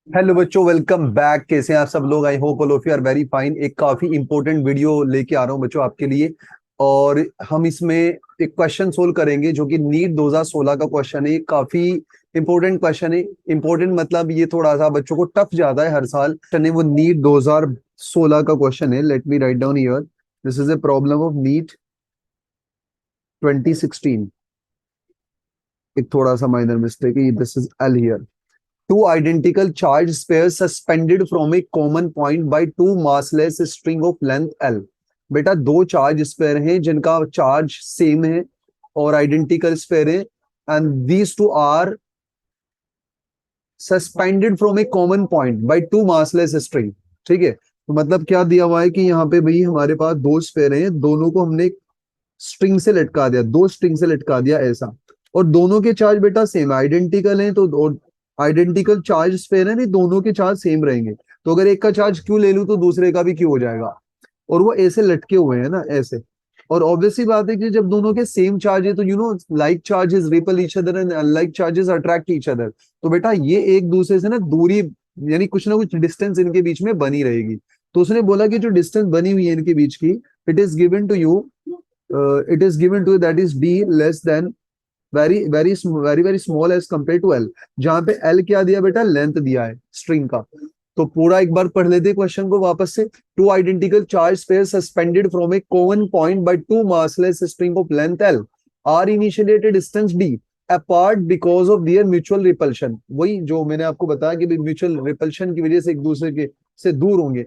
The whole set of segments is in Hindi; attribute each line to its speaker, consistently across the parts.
Speaker 1: हेलो बच्चों, वेलकम बैक। कैसे हैं आप सब लोग? I hope all of you are very fine. एक काफी इंपॉर्टेंट वीडियो लेके आ रहा हूँ बच्चों आपके लिए। और हम इसमें एक क्वेश्चन सोल्व करेंगे जो कि नीट 2016 का क्वेश्चन है। काफी इंपॉर्टेंट क्वेश्चन है। इंपॉर्टेंट मतलब ये थोड़ा सा बच्चों को टफ जाता है हर साल। है वो नीट 2016 का क्वेश्चन है। Let me write down here. This is a problem of NEET 2016। एक थोड़ा सा माइनर मिस्टेक है। This is l here. Two identical charged pairs suspended from a common point by two massless string of length L। बेटा दो चार्ज स्पेयर हैं जिनका चार्ज सेम है और आइडेंटिकल स्पेयर है। And these two are suspended from a common point by two massless string. ठीक है, तो मतलब क्या दिया हुआ है कि यहाँ पे भाई हमारे पास दो स्पेयर हैं, दोनों को हमने स्ट्रिंग से लटका दिया, दो स्ट्रिंग से लटका दिया ऐसा। और दोनों के चार्ज बेटा सेम आइडेंटिकल हैं, तो आइडेंटिकल चार्ज स्पेयर है नहीं, दोनों के चार्ज सेम रहेंगे। तो अगर एक का चार्ज क्यू ले लूं तो दूसरे का भी क्यू हो जाएगा। और वो ऐसे लटके हुए हैं ना, ऐसे। और ऑब्वियसली बात है कि जब दोनों के सेम चार्ज है तो like charges ripple each other and unlike charges attract each other. तो बेटा ये एक दूसरे से ना दूरी, यानी कुछ ना कुछ डिस्टेंस इनके बीच में बनी रहेगी। तो उसने बोला कि जो डिस्टेंस बनी हुई है इनके बीच की, it is given to you, it is given to that is d less than very very very very small as compare to l. जहां पे एल क्या दिया बेटा, लेंथ दिया है स्ट्रिंग का। तो पूरा एक बार पढ़ लेते क्वेश्चन को वापस से। Two identical charge pair suspended from a common point by two massless string of length l are initially distance d apart because of their mutual repulsion. वही जो मैंने आपको बताया कि म्यूचुअल रिपल्शन की वजह से एक दूसरे के से दूर होंगे।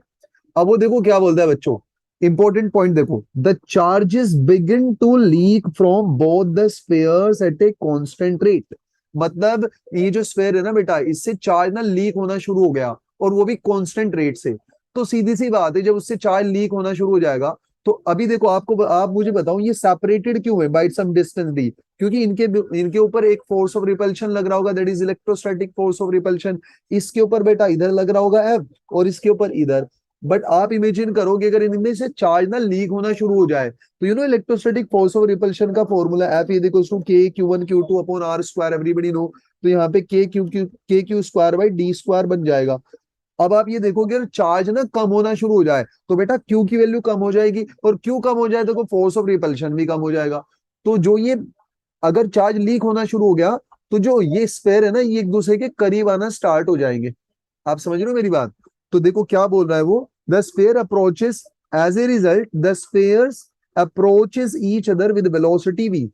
Speaker 1: अब वो देखो क्या बोलता है बच्चों, इंपॉर्टेंट पॉइंट देखो। The charges begin to leak from both the spheres at a constant rate. मतलब ये जो स्फीयर है ना बेटा, इससे चार्ज ना लीक होना शुरू हो गया, और वो भी कांस्टेंट रेट से। तो सीधी सी बात है, जब उससे चार्ज लीक होना शुरू हो जाएगा तो अभी देखो, आप मुझे बताओ ये सेपरेटेड क्यों है बाय सम डिस्टेंस डी? क्योंकि इनके इनके ऊपर एक फोर्स ऑफ रिपल्शन लग रहा होगा, that is electrostatic force of repulsion. इसके ऊपर बेटा इधर लग रहा होगा एफ, और इसके ऊपर इधर। बट आप इमेजिन करो कि अगर इनमें से चार्ज ना लीक होना शुरू हो जाए, तो इलेक्ट्रोस्टैटिक फोर्स ऑफ रिपल्शन का formula F is equal to K Q one Q two upon R square, everybody know. तो यहाँ पे K Q square by D square बन जाएगा। अब आप ये देखोगे अगर चार्ज ना कम होना शुरू हो जाए तो बेटा क्यू की वैल्यू कम हो जाएगी, और क्यू कम हो जाए तो फोर्स ऑफ रिपल्शन भी कम हो जाएगा। तो जो ये अगर चार्ज लीक होना शुरू हो गया, तो जो ये स्पेयर है ना, ये एक दूसरे के करीब आना स्टार्ट हो जाएंगे। आप समझ रहे हो मेरी बात? तो देखो क्या बोल रहा है वो, the sphere approaches, as a result the spheres approaches each other with velocity v।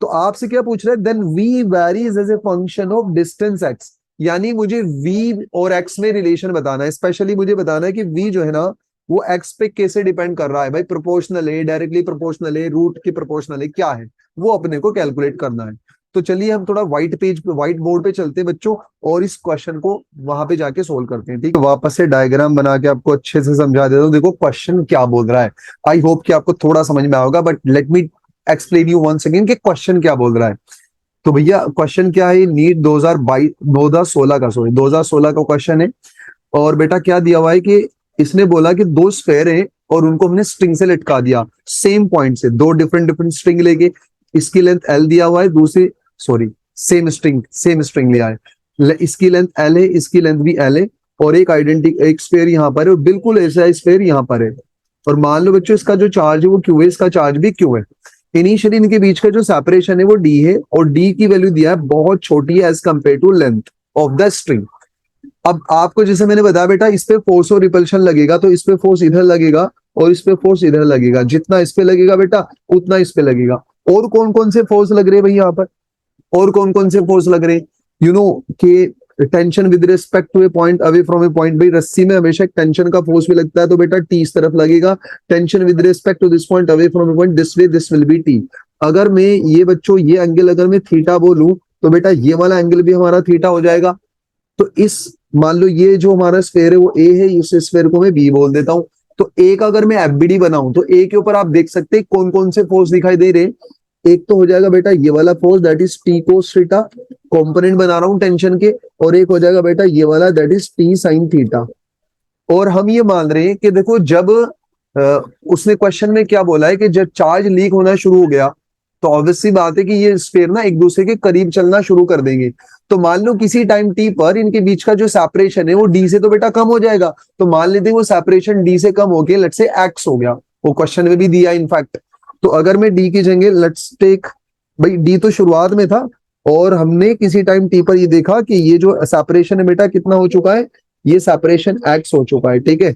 Speaker 1: तो आपसे क्या पूछ रहा है, then v varies as a function of distance x। यानी मुझे v और x में रिलेशन बताना है। स्पेशली मुझे बताना है कि v जो है ना, वो x पे कैसे डिपेंड कर रहा है। भाई प्रोपोर्शनल है, डायरेक्टली प्रोपोर्शनल है, रूट की प्रोपोर्शनल है, क्या है वो अपने को कैलकुलेट करना है। तो चलिए हम थोड़ा व्हाइट पेज पे, व्हाइट बोर्ड पे चलते हैं बच्चों, और इस क्वेश्चन को वहां पे जाके सोल्व करते हैं। ठीक है, वापस से डायग्राम बना के आपको अच्छे से समझा देता हूँ। देखो क्वेश्चन क्या बोल रहा है। आई होप कि आपको थोड़ा समझ में आएगा, but let me explain you once again कि क्वेश्चन क्या बोल रहा है। तो भैया क्वेश्चन क्या है, नीट 2022 2016 का, सॉरी 2016 का क्वेश्चन है। और बेटा क्या दिया हुआ है कि इसने बोला कि दो स्फेयर है और उनको हमने स्ट्रिंग से लटका दिया सेम पॉइंट से, दो डिफरेंट डिफरेंट स्ट्रिंग लेके। इसकी लेंथ एल दिया हुआ है, दूसरी, सॉरी, सेम स्ट्रिंग लिया है। इसकी लेंथ एल है, इसकी लेंथ भी एल है। और एक आइडेंटिक एक स्फेयर यहाँ पर है, और बिल्कुल ऐसा स्फेयर यहाँ पर है। और मान लो बच्चों इसका जो चार्ज है वो क्यू है, इसका चार्ज भी क्यू है। इनिशियली इनके बीच का जो सेपरेशन है वो डी है, और डी की वैल्यू दिया है बहुत छोटी है as compare to length of the string. अब आपको जैसे मैंने बताया बेटा, इस पे फोर्स और रिपल्शन लगेगा, तो इस पे फोर्स इधर लगेगा और इस पे फोर्स इधर लगेगा। जितना इस पे लगेगा बेटा उतना इस पे लगेगा। और कौन कौन से फोर्स लग रहे हैं भाई यहाँ पर? और कौन कौन से फोर्स लग रहे हैं? कि tension with respect to a point away from a point. भाई रस्सी में हमेशा एक टेंशन का फोर्स भी लगता है, तो बेटा टी इस तरफ लगेगा। Tension with respect to this point away from a point this way, this will be T. अगर मैं ये बच्चों ये एंगल अगर मैं थीटा बोलूं, तो बेटा ये वाला एंगल भी हमारा थीटा हो जाएगा। तो इस, मान लो ये जो हमारा स्फेयर है वो ए है, इस स्फेयर को मैं बी बोल देता हूँ। तो ए का अगर मैं एफबीडी बनाऊं, तो ए के ऊपर आप देख सकते हैं कौन कौन से फोर्स दिखाई दे रहे हैं। एक तो हो जाएगा बेटा ये वाला force, that is T cos theta, component बना रहा हूं टेंशन के। और एक हो जाएगा बेटा ये वाला, that is T sine theta. और हम ये मान रहे हैं कि देखो जब उसने क्वेश्चन में क्या बोला है कि जब चार्ज लीक होना शुरू हो गया, तो ऑब्वियसली बात है कि ये स्फीयर ना एक दूसरे के करीब चलना शुरू कर देंगे। तो मान लो किसी टाइम टी पर इनके बीच का जो सेपरेशन है वो डी से तो बेटा कम हो जाएगा। तो मान लेते हैं वो सेपरेशन डी से कम हो गया, लेट्स से एक्स हो गया, वो क्वेश्चन में भी दिया इनफैक्ट। तो अगर मैं डी की जगह लेट्स टेक, भाई डी तो शुरुआत में था और हमने किसी टाइम टी पर ये देखा कि ये जो सेपरेशन है बेटा कितना हो चुका है, ये सेपरेशन एक्स हो चुका है, ठीक है।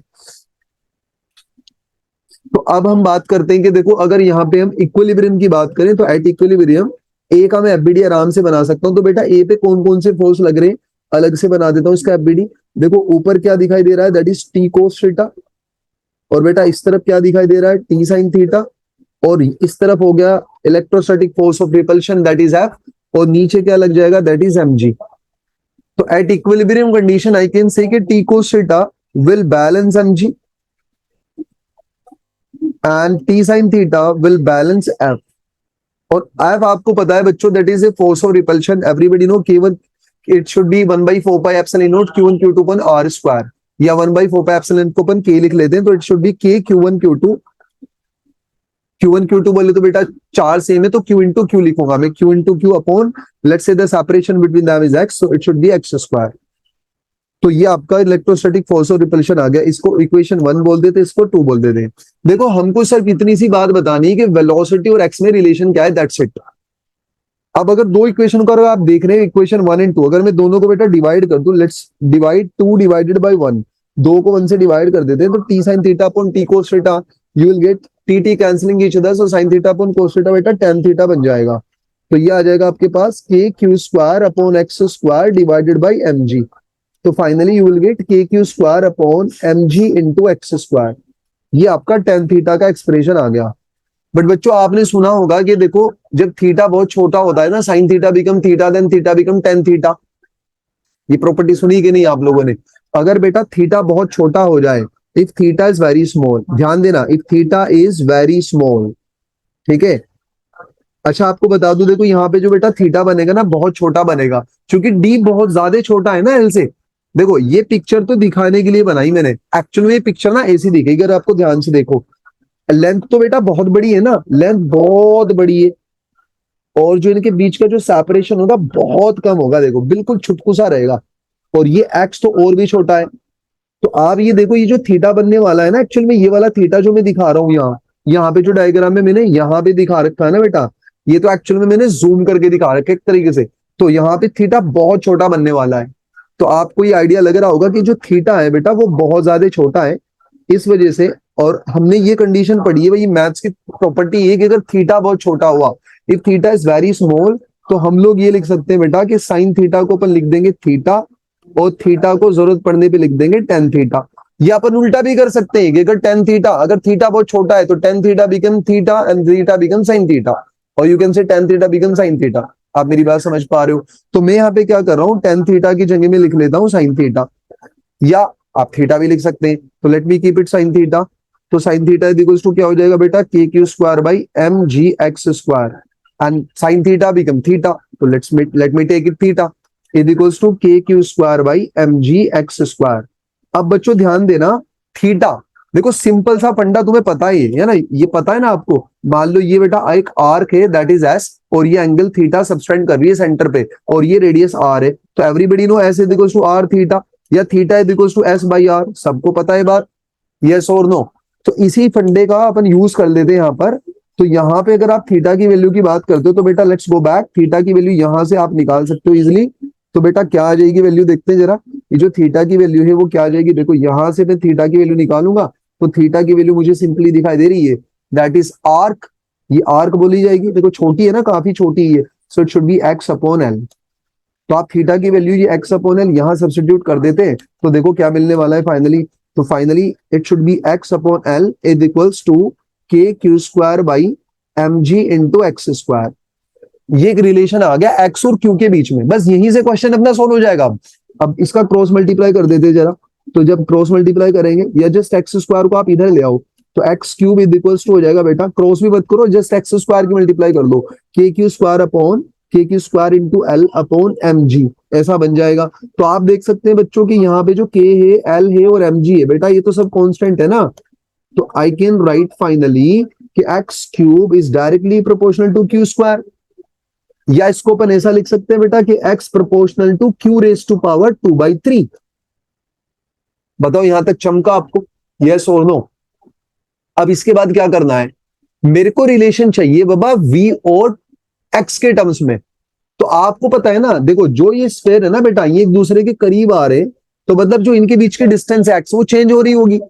Speaker 1: तो अब हम बात करते हैं कि देखो अगर यहाँ पे हम इक्विलिब्रियम की बात करें तो एट इक्विलिब्रियम ए का मैं एफबीडी आराम से बना सकता हूँ। तो बेटा ए पे कौन कौन से फोर्स लग रहे हैं अलग से बना देता हूँ इसका एफबीडी। देखो ऊपर क्या दिखाई दे रहा है, that is T cos theta, और बेटा इस तरफ क्या दिखाई दे रहा है, टी साइन थीटा, और इस तरफ हो गया electrostatic force of repulsion that is F, और नीचे क्या लग जाएगा, दैट इज mg। तो at equilibrium condition I can say कि T cos theta will balance mg and T sine theta will balance F. और एफ आपको पता है बच्चों, that is a force of repulsion, everybody know K1 it should be 1/4 pi epsilon naught Q1 Q2 upon r square, या 1/4 पाई एप्सिलॉन को अपन K लिख लेते हैं, तो it should B K Q1 Q2। Q1 Q2 बोले तो बेटा चार सेम है तो Q इंटू Q लिखूंगा मैं, Q into Q upon let's say the separation between them is x, so it should B x square. तो ये आपका इलेक्ट्रोस्टैटिक फोर्स ऑफ रिपल्शन आ गया, इसको इक्वेशन 1 बोल देते, इसको 2 बोल देते। देखो हमको सिर्फ इतनी सी बात बतानी है कि वेलोसिटी और x में रिलेशन क्या है, दैट्स इट। अब अगर दो इक्वेशन को अगर आप देख रहे हैं इक्वेशन 1 एंड 2, अगर मैं दोनों को बेटा डिवाइड कर दूं, लेट्स डिवाइड 2 डिवाइडेड बाय 1, 2 को 1 से डिवाइड कर देते हैं, तो t sin theta upon t cos theta, you will gate t cancelling each other, so sin theta upon cos theta बेटा tan थीटा बन जाएगा। तो ये आ जाएगा आपके पास k q square upon x square divided by mg। तो फाइनली यू विल गेट के Q square upon mg into X square. ये आपका tan थीटा का एक्सप्रेशन आ गया। बट बच्चों आपने सुना होगा कि देखो जब थीटा बहुत छोटा होता है ना, sine theta become theta then theta become tan theta. ये प्रॉपर्टी सुनी कि नहीं आप लोगों ने? अगर बेटा थीटा बहुत छोटा हो जाए, if theta is very small, ध्यान देना, if theta is very small, ठीक है। अच्छा आपको बता दूं, देखो यहाँ पे जो बेटा थीटा बनेगा ना बहुत छोटा बनेगा, क्योंकि डी बहुत ज्यादा छोटा है ना एल से। देखो ये पिक्चर तो दिखाने के लिए बनाई मैंने, एक्चुअल में ये पिक्चर ना ऐसी दिखेगी अगर आपको ध्यान से देखो। लेंथ तो बेटा बहुत बड़ी है ना, लेंथ बहुत बड़ी है, और जो इनके बीच का जो सेपरेशन होगा बहुत कम होगा, देखो बिल्कुल छुटकुसा रहेगा, और ये एक्स तो और भी छोटा है। तो आप ये देखो, ये जो थीटा बनने वाला है ना, एक्चुअल में ये वाला थीटा जो मैं दिखा रहा हूँ यहाँ पे जो डायग्राम में मैंने यहाँ पे दिखा रखा है ना बेटा, ये तो एक्चुअल में मैंने जूम करके दिखा रखा है एक तरीके से। तो यहाँ पे थीटा बहुत छोटा बनने वाला है। तो आपको ये आइडिया लग रहा होगा कि जो थीटा है बेटा वो बहुत ज्यादा छोटा है इस वजह से। और हमने ये कंडीशन पढ़ी है भाई, मैथ्स की प्रॉपर्टी है कि अगर थीटा बहुत छोटा हुआ, if theta is very small, तो हम लोग ये लिख सकते हैं बेटा कि साइन थीटा को अपन लिख देंगे थीटा, और थीटा को जरूरत पड़ने पे लिख देंगे tan थीटा। या अपन उल्टा भी कर सकते हैं कि अगर tan थीटा, अगर थीटा बहुत छोटा है तो tan theta become theta and theta become sin theta, और you can say tan theta become sin theta. आप मेरी बात समझ पा रहे हो? तो मैं यहाँ पे क्या कर रहा हूँ, tan थीटा की जगह में लिख लेता हूँ sin थीटा, या आप थीटा भी लिख सकते हैं। तो let me keep it sin theta. तो sin थीटा इक्वल्स टू क्या हो जाएगा बेटा, K Q square by mg x square, and sin theta become theta, तो let me take it theta is equals to K Q square by mg x square. अब बच्चों ध्यान देना, थीटा देखो सिंपल सा फंडा तुम्हें पता ही है ना, ये पता है ना आपको। मान लो ये बेटा एक आर्क है दैट इज एस, और ये एंगल थीटा सबटेंड कर रही है सेंटर पे, और ये रेडियस आर है, तो everybody know S is equals to R theta, या theta is equals to S by R. सबको पता है बात, यस और नो? तो इसी फंडे का अपन यूज कर लेते हैं यहाँ पर। तो यहाँ पे अगर आप थीटा की वैल्यू की बात करते हो तो बेटा लेट्स गो बैक, थीटा की वैल्यू यहाँ से आप निकाल सकते हो इजिली। तो बेटा क्या आ जाएगी वैल्यू, देखते हैं जरा, ये जो थीटा की वैल्यू है वो क्या आ जाएगी। देखो यहाँ से मैं थीटा की वैल्यू निकालूंगा तो थीटा की वैल्यू मुझे सिंपली दिखाई दे रही है, दैट इज आर्क, ये आर्क बोली जाएगी। देखो छोटी है ना, काफी छोटी है, so it should be X upon L. तो आप थीटा की वैल्यू ये एक्स अपॉन एल यहाँ सब्स्टिट्यूट कर देते हैं, तो देखो क्या मिलने वाला है फाइनली। तो finally it should be X upon L is equals to K Q square by mg into X square. ये एक रिलेशन आ गया एक्स और क्यू के बीच में, बस यहीं से क्वेश्चन अपना सोल्व हो जाएगा। अब इसका क्रॉस मल्टीप्लाई कर देते हैं जरा। तो जब क्रॉस मल्टीप्लाई करेंगे, या जस्ट एक्स स्क्वायर को आप इधर ले आओ, तो x cube is equals to हो जाएगा बेटा, क्रॉस भी मत करो, जस्ट एक्स स्क्वायर की मल्टीप्लाई कर दो, k Q square upon k Q square into l upon m g, ऐसा बन जाएगा। तो आप देख सकते हैं बच्चों की यहाँ पे जो के है, एल है और एम जी है बेटा, ये तो सब कॉन्स्टेंट है ना। तो आई कैन राइट फाइनली कि x cube is directly proportional to q square, या इसको अपन ऐसा लिख सकते हैं बेटा कि x proportional to q raise to power 2/3। बताओ यहां तक चमका आपको, यस और नो? अब इसके बाद क्या करना है, मेरे को रिलेशन चाहिए बाबा v और x के टर्म्स में। तो आपको पता है ना, देखो जो ये स्फीयर है ना बेटा, ये एक दूसरे के करीब आ रहे, तो मतलब जो इनके बीच के डिस्टेंस है x वो चेंज हो रही होगी।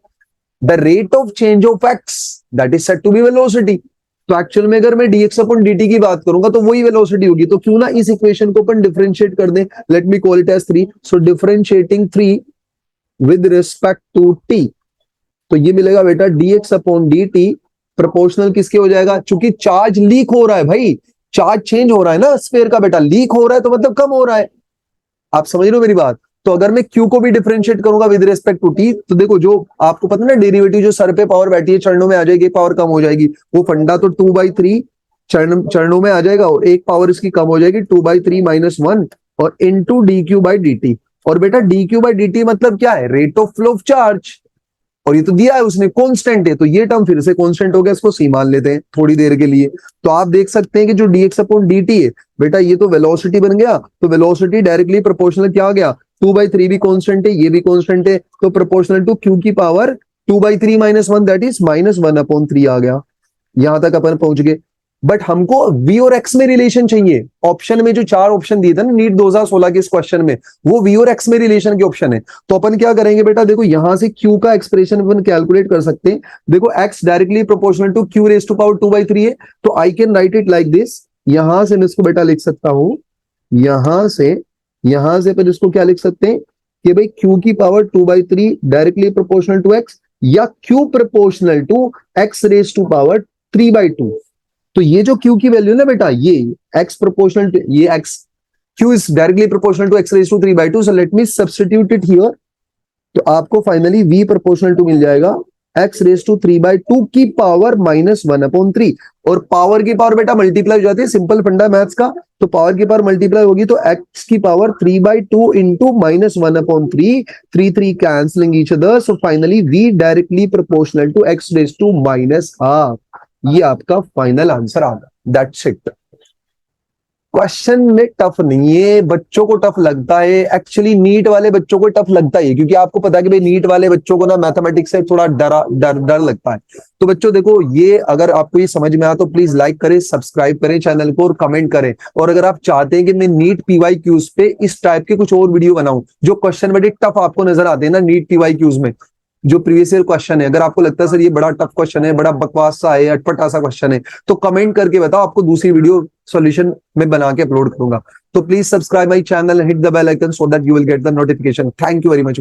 Speaker 1: The rate of change of x that is said to be velocity. तो एक्चुअल में अगर मैं dx अपॉन dt की बात करूंगा तो वही वेलोसिटी होगी। तो क्यों ना इस इक्वेशन को अपन डिफरेंशिएट कर दें, let me call it as 3। So differentiating 3 with respect to t, तो ये मिलेगा बेटा dx अपॉन dt प्रोपोर्शनल किसके हो जाएगा, चूंकि चार्ज लीक हो रहा है भाई, चार्ज चेंज हो रहा है ना स्फीयर का बेटा, लीक हो रहा है तो मतलब कम हो रहा है। आप समझ रहे हो मेरी बात? तो अगर मैं q को भी डिफरेंशिएट करूंगा विद रिस्पेक्ट टू t, तो देखो जो आपको पता है ना डेरिवेटिव जो सर पे पावर बैठी है चरणों में आ जाएगी, पावर कम हो जाएगी, वो फंडा तो 2/3 चरणों में आ जाएगा और एक पावर इसकी कम हो जाएगी 2/3 - 1 और इनटू dq/dt। और बेटा dq/dt मतलब क्या है, rate of flow of charge, और ये तो दिया है उसने कांस्टेंट है, तो ये टर्म फिर से कांस्टेंट हो गया, इसको सी मान लेते हैं थोड़ी देर के लिए। तो आप देख सकते हैं कि जो dx अपॉन dt है बेटा, ये तो वेलोसिटी बन गया, तो वेलोसिटी डायरेक्टली प्रोपोर्शनल क्या आ गया, 2/3 भी कांस्टेंट है, ये भी कांस्टेंट है, तो प्रोपोर्शनल टू q की पावर 2/3 - 1 दैट इज -1/3 आ गया। यहां तक अपन पहुंच गए। बट हमको v और x में रिलेशन चाहिए। ऑप्शन में जो 4 ऑप्शन दिए थे ना नीट 2016 के इस क्वेश्चन में, वो v और x में रिलेशन के ऑप्शन है। तो अपन क्या करेंगे बेटा, देखो यहां से q का एक्सप्रेशन अपन कैलकुलेट कर सकते हैं। देखो x directly proportional to q raise to power 2/3 है, तो I can write it like this. यहां से मैं इसको बेटा लिख सकता हूं, यहां से अपन इसको क्या लिख सकते हैं कि भाई q की power 2/3 directly proportional to x, या q proportional to x raise to power 3/2। तो ये जो q की वैल्यू ना बेटा, ये x प्रोपोर्शनल टू ये x, q is directly proportional to x raise to 3/2। So let me substitute it here. तो आपको फाइनली v प्रोपोर्शनल टू मिल जाएगा x रेज टू 3/2 की पावर -1/3। और पावर की पावर बेटा मल्टीप्लाई हो जाती है, सिंपल फंडा मैथ्स का। तो पावर की पावर मल्टीप्लाई होगी तो x की power 3/2 into -1/3, 3 cancelling each other. So finally v directly proportional to x raise to -1/2। ये आपका फाइनल आंसर आ गया, दैट्स इट। क्वेश्चन में टफ नहीं है, बच्चों को टफ लगता है, एक्चुअली नीट वाले बच्चों को टफ लगता है, क्योंकि आपको पता है कि भाई नीट वाले बच्चों को ना मैथमेटिक्स से थोड़ा डर लगता है। तो बच्चों देखो, ये अगर आपको ये समझ में आया तो प्लीज लाइक करें, सब्सक्राइब करें चैनल को और कमेंट करें। और अगर आप चाहते हैं कि मैं नीट PYQs पे इस टाइप के कुछ और वीडियो बनाऊं, जो क्वेश्चन बड़े टफ आपको नजर आते हैं ना नीट PYQs में, जो प्रीवियस ईयर क्वेश्चन है, अगर आपको लगता है सर ये बड़ा टफ क्वेश्चन है, बड़ा बकवास सा है, अटपटा सा क्वेश्चन है, तो कमेंट करके बताओ, आपको दूसरी वीडियो सॉल्यूशन में बना के अपलोड करूंगा। तो please subscribe my channel, hit the bell icon so that you will get the notification. Thank you very much.